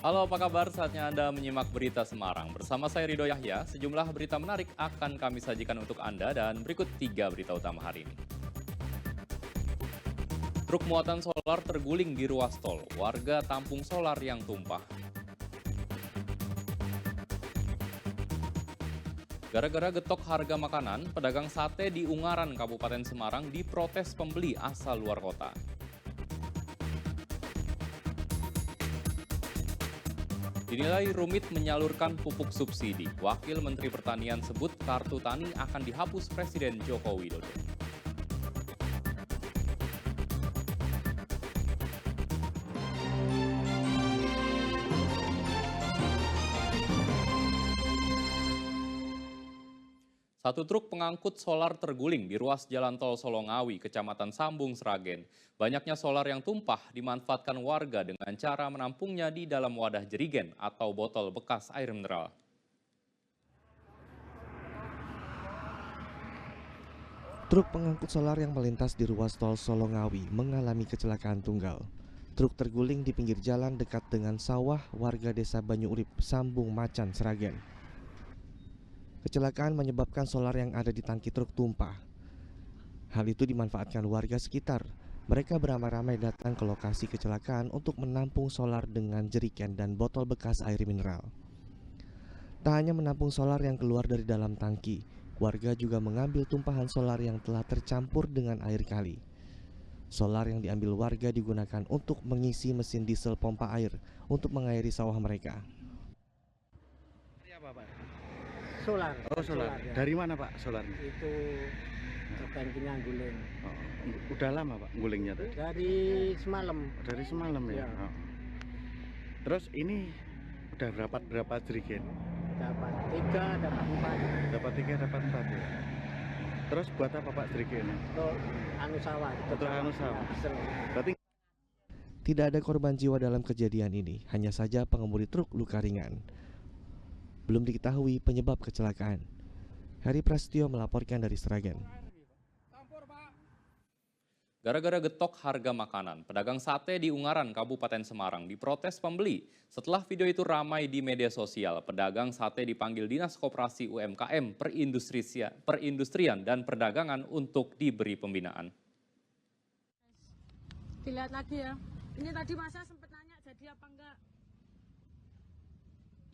Halo, apa kabar? Saatnya Anda menyimak berita Semarang. Bersama saya Rido Yahya, sejumlah berita menarik akan kami sajikan untuk Anda dan berikut 3 berita utama hari ini. Truk muatan solar terguling di ruas tol, warga tampung solar yang tumpah. Gara-gara getok harga makanan, pedagang sate di Ungaran, Kabupaten Semarang diprotes pembeli asal luar kota. Dinilai rumit menyalurkan pupuk subsidi. Wakil Menteri Pertanian sebut kartu tani akan dihapus Presiden Joko Widodo. Satu truk pengangkut solar terguling di ruas Jalan Tol Solongawi, Kecamatan Sambung, Sragen. Banyaknya solar yang tumpah dimanfaatkan warga dengan cara menampungnya di dalam wadah jerigen atau botol bekas air mineral. Truk pengangkut solar yang melintas di ruas tol Solongawi mengalami kecelakaan tunggal. Truk terguling di pinggir jalan dekat dengan sawah warga desa Banyuurip, Sambung Macan, Sragen. Kecelakaan menyebabkan solar yang ada di tangki truk tumpah. Hal itu dimanfaatkan warga sekitar. Mereka beramai-ramai datang ke lokasi kecelakaan untuk menampung solar dengan jerigen dan botol bekas air mineral. Tak hanya menampung solar yang keluar dari dalam tangki, warga juga mengambil tumpahan solar yang telah tercampur dengan air kali. Solar yang diambil warga digunakan untuk mengisi mesin diesel pompa air untuk mengairi sawah mereka. Apa, Pak? Solar. Oh, solar. Ya. Dari mana, Pak, solarnya? Itu tangkinya guling. Oh, udah lama, Pak, gulingnya tuh? Dari semalam. Dari semalam ya? Ya. Oh. Terus ini udah berapa jerigen? Dapat 3, dapat 4. Dapat 3, dapat 4 ya? Terus buat apa, Pak, jerigennya? Untuk anu sawah. Untuk anu sawah. Ya, Berarti Tidak ada korban jiwa dalam kejadian ini, hanya saja pengemudi truk luka ringan. Belum diketahui penyebab kecelakaan. Heri Prasetyo melaporkan dari Sragen. Gara-gara getok harga makanan, pedagang sate di Ungaran, Kabupaten Semarang diprotes pembeli. Setelah video itu ramai di media sosial, pedagang sate dipanggil Dinas Koperasi UMKM, Perindustrian dan Perdagangan untuk diberi pembinaan. Dilihat lagi ya. Ini tadi masa sempat nanya jadi apa enggak.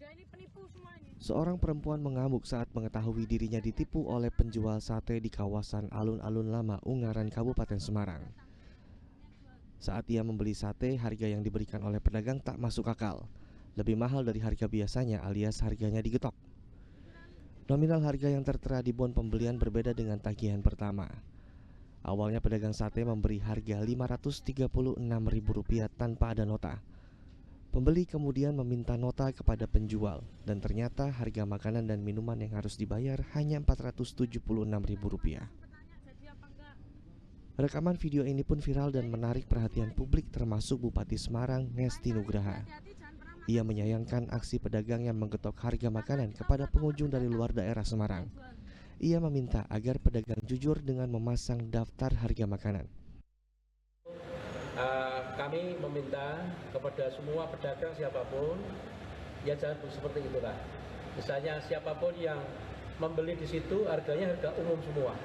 Ya ini penipu semua ini. Seorang perempuan mengamuk saat mengetahui dirinya ditipu oleh penjual sate di kawasan Alun-Alun Lama, Ungaran, Kabupaten Semarang. Saat ia membeli sate, harga yang diberikan oleh pedagang tak masuk akal. Lebih mahal dari harga biasanya alias harganya digetok. Nominal harga yang tertera di bon pembelian berbeda dengan tagihan pertama. Awalnya pedagang sate memberi harga Rp536.000 tanpa ada nota. Pembeli kemudian meminta nota kepada penjual dan ternyata harga makanan dan minuman yang harus dibayar hanya Rp476.000. Rekaman video ini pun viral dan menarik perhatian publik termasuk Bupati Semarang Ngesti Nugraha. Ia menyayangkan aksi pedagang yang menggetok harga makanan kepada pengunjung dari luar daerah Semarang. Ia meminta agar pedagang jujur dengan memasang daftar harga makanan. Kami meminta kepada semua pedagang siapapun, ya jangan seperti itulah. Misalnya siapapun yang membeli di situ harganya harga umum semua.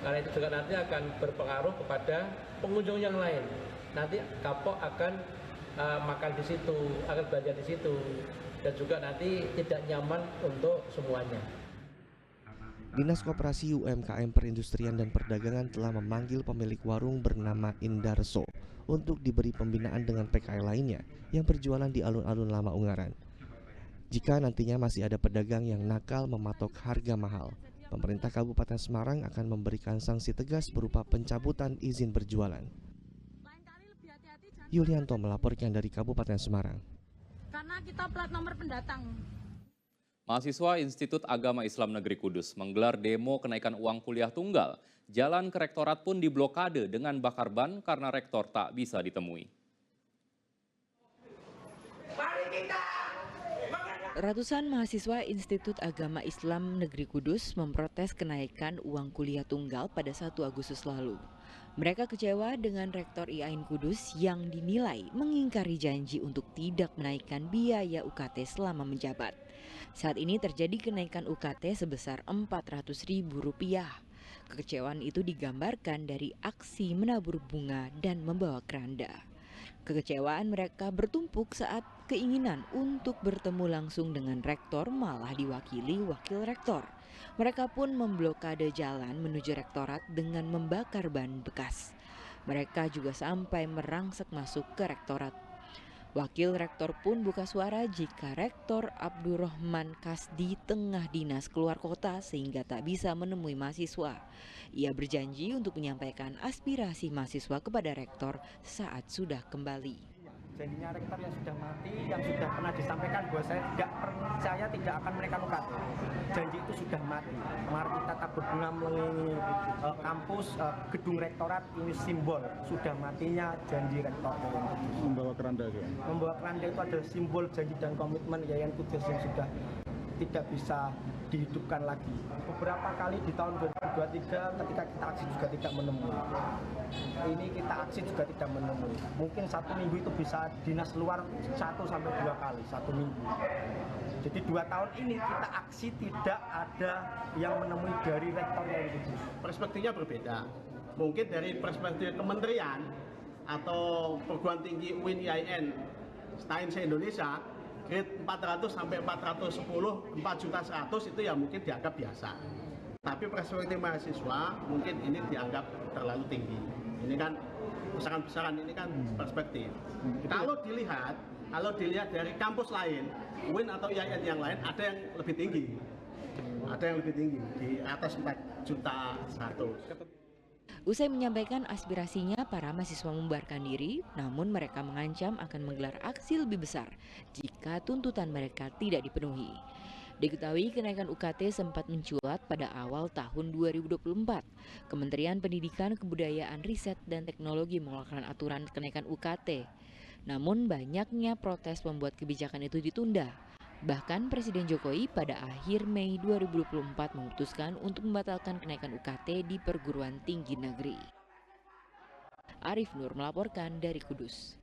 Karena itu juga nanti akan berpengaruh kepada pengunjung yang lain. Nanti kapok akan makan di situ, akan belanja di situ, dan juga nanti tidak nyaman untuk semuanya. Dinas Koperasi UMKM Perindustrian dan Perdagangan telah memanggil pemilik warung bernama Indarso untuk diberi pembinaan dengan PKL lainnya yang berjualan di alun-alun Lama Ungaran. Jika nantinya masih ada pedagang yang nakal mematok harga mahal, pemerintah Kabupaten Semarang akan memberikan sanksi tegas berupa pencabutan izin berjualan. Yulianto melaporkan dari Kabupaten Semarang. Karena kita plat nomor pendatang. Mahasiswa Institut Agama Islam Negeri Kudus menggelar demo kenaikan uang kuliah tunggal. Jalan ke rektorat pun diblokade dengan bakar ban karena rektor tak bisa ditemui. Ratusan mahasiswa Institut Agama Islam Negeri Kudus memprotes kenaikan uang kuliah tunggal pada 1 Agustus lalu. Mereka kecewa dengan Rektor IAIN Kudus yang dinilai mengingkari janji untuk tidak menaikkan biaya UKT selama menjabat. Saat ini terjadi kenaikan UKT sebesar Rp400.000. Kekecewaan itu digambarkan dari aksi menabur bunga dan membawa keranda. Kekecewaan mereka bertumpuk saat keinginan untuk bertemu langsung dengan rektor malah diwakili wakil rektor. Mereka pun memblokade jalan menuju rektorat dengan membakar ban bekas. Mereka juga sampai merangsek masuk ke rektorat. Wakil rektor pun buka suara jika Rektor Abdurrahman Kasdi tengah dinas keluar kota sehingga tak bisa menemui mahasiswa. Ia berjanji untuk menyampaikan aspirasi mahasiswa kepada rektor saat sudah kembali. Janjinya rektor yang sudah mati, yang sudah pernah disampaikan bahwa saya tidak akan menaikkan UKT. Janji itu sudah mati. Mari kita tabur bunga mengelilingi kampus, gedung rektorat, ini simbol sudah matinya janji rektor. Membawa keranda itu. Membawa keranda itu adalah simbol janji dan komitmen IAIN Kudus yang sudah tidak bisa dihidupkan lagi. Beberapa kali di tahun 2023 ketika kita aksi juga tidak menemui. Ini kita aksi juga tidak menemui. Mungkin 1 minggu itu bisa dinas luar 1 sampai 2 kali 1 minggu. Jadi 2 tahun ini kita aksi tidak ada yang menemui dari rektor IAIN Kudus. Perspektifnya berbeda. Mungkin dari perspektif kementerian atau perguruan tinggi UIN IAIN STAIN se-Indonesia, grade 400 sampai 410, 4.100.000 itu ya mungkin dianggap biasa. Tapi perspektif mahasiswa mungkin ini dianggap terlalu tinggi. Ini kan besaran-besaran, ini kan perspektif. Kalau dilihat dari kampus lain, UIN atau IAIN yang lain ada yang lebih tinggi. Ada yang lebih tinggi di atas 4.100.000. Usai menyampaikan aspirasinya, para mahasiswa membubarkan diri, namun mereka mengancam akan menggelar aksi lebih besar jika tuntutan mereka tidak dipenuhi. Diketahui kenaikan UKT sempat mencuat pada awal tahun 2024. Kementerian Pendidikan, Kebudayaan, Riset, dan Teknologi mengeluarkan aturan kenaikan UKT. Namun banyaknya protes membuat kebijakan itu ditunda. Bahkan Presiden Jokowi pada akhir Mei 2024 memutuskan untuk membatalkan kenaikan UKT di perguruan tinggi negeri. Arif Nur melaporkan dari Kudus.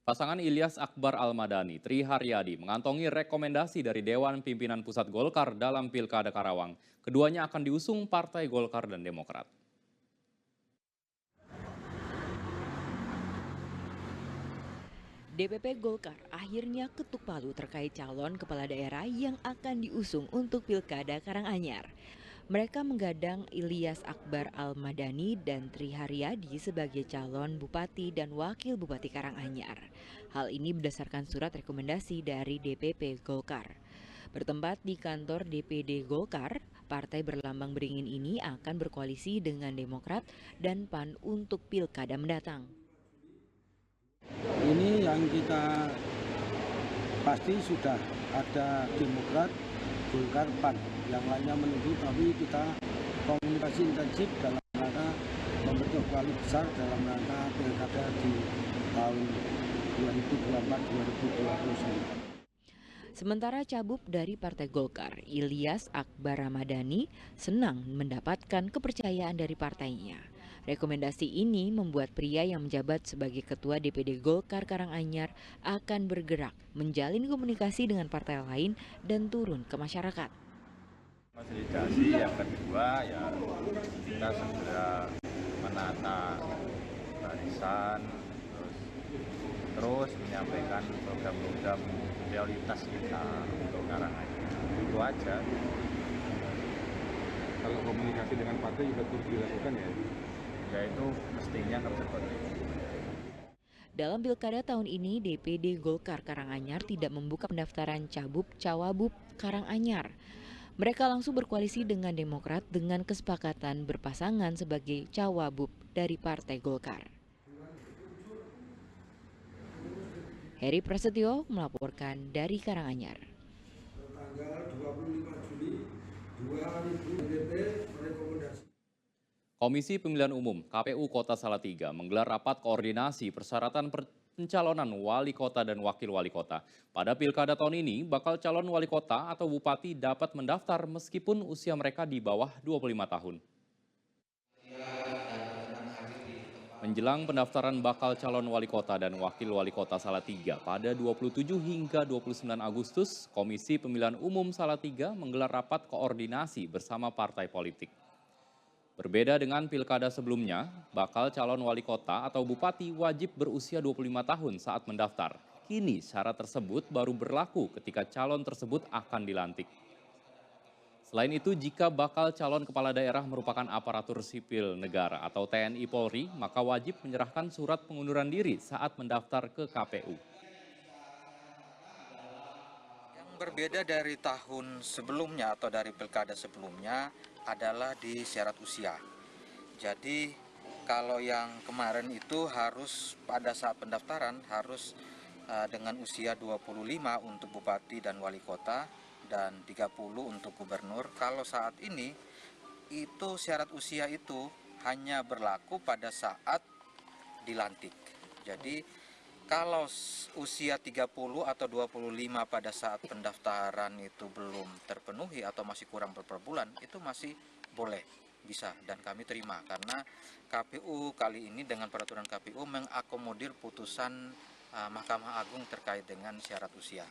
Pasangan Ilyas Akbar Al-Madani, Tri Haryadi mengantongi rekomendasi dari Dewan Pimpinan Pusat Golkar dalam Pilkada Karawang. Keduanya akan diusung Partai Golkar dan Demokrat. DPP Golkar akhirnya ketuk palu terkait calon kepala daerah yang akan diusung untuk Pilkada Karanganyar. Mereka menggadang Ilyas Akbar Al-Madani dan Tri Haryadi sebagai calon bupati dan wakil bupati Karanganyar. Hal ini berdasarkan surat rekomendasi dari DPP Golkar. Bertempat di kantor DPD Golkar, partai berlambang beringin ini akan berkoalisi dengan Demokrat dan PAN untuk Pilkada mendatang. Ini yang kita pasti sudah ada Demokrat, Golkar, PAN, yang lainnya menunggu, tapi kita komunikasi intensif dalam rangka membentuk koalisi besar dalam rangka Pilkada di tahun 2024-2029. Sementara cabup dari Partai Golkar, Ilyas Akbar Ramadhani senang mendapatkan kepercayaan dari partainya. Rekomendasi ini membuat pria yang menjabat sebagai Ketua DPD Golkar Karanganyar akan bergerak menjalin komunikasi dengan partai lain dan turun ke masyarakat. Konsolidasi yang kedua ya kita segera menata barisan, terus menyampaikan program-program prioritas kita untuk Karanganyar. Itu aja. Kalau komunikasi dengan partai juga terus dilakukan ya? Ya itu mestinya harus seperti itu. Dalam pilkada tahun ini, DPD Golkar Karanganyar tidak membuka pendaftaran cabup-cawabup Karanganyar. Mereka langsung berkoalisi dengan Demokrat dengan kesepakatan berpasangan sebagai cawabup dari Partai Golkar. Heri Prasetyo melaporkan dari Karanganyar. Tanggal 25 Juli 2000 rekomendasi. Komisi Pemilihan Umum KPU Kota Salatiga menggelar rapat koordinasi persyaratan pencalonan wali kota dan wakil wali kota. Pada pilkada tahun ini, bakal calon wali kota atau bupati dapat mendaftar meskipun usia mereka di bawah 25 tahun. Menjelang pendaftaran bakal calon wali kota dan wakil wali kota Salatiga pada 27 hingga 29 Agustus, Komisi Pemilihan Umum Salatiga menggelar rapat koordinasi bersama partai politik. Berbeda dengan pilkada sebelumnya, bakal calon wali kota atau bupati wajib berusia 25 tahun saat mendaftar. Kini syarat tersebut baru berlaku ketika calon tersebut akan dilantik. Selain itu, jika bakal calon kepala daerah merupakan aparatur sipil negara atau TNI Polri, maka wajib menyerahkan surat pengunduran diri saat mendaftar ke KPU. Yang berbeda dari tahun sebelumnya atau dari pilkada sebelumnya adalah di syarat usia. Jadi kalau yang kemarin itu harus pada saat pendaftaran harus dengan usia 25 untuk bupati dan wali kota, dan 30 untuk gubernur. Kalau saat ini itu syarat usia itu hanya berlaku pada saat dilantik. Jadi kalau usia 30 atau 25 pada saat pendaftaran itu belum terpenuhi atau masih kurang beberapa bulan, itu masih boleh, bisa, dan kami terima karena KPU kali ini dengan peraturan KPU mengakomodir putusan Mahkamah Agung terkait dengan syarat usia.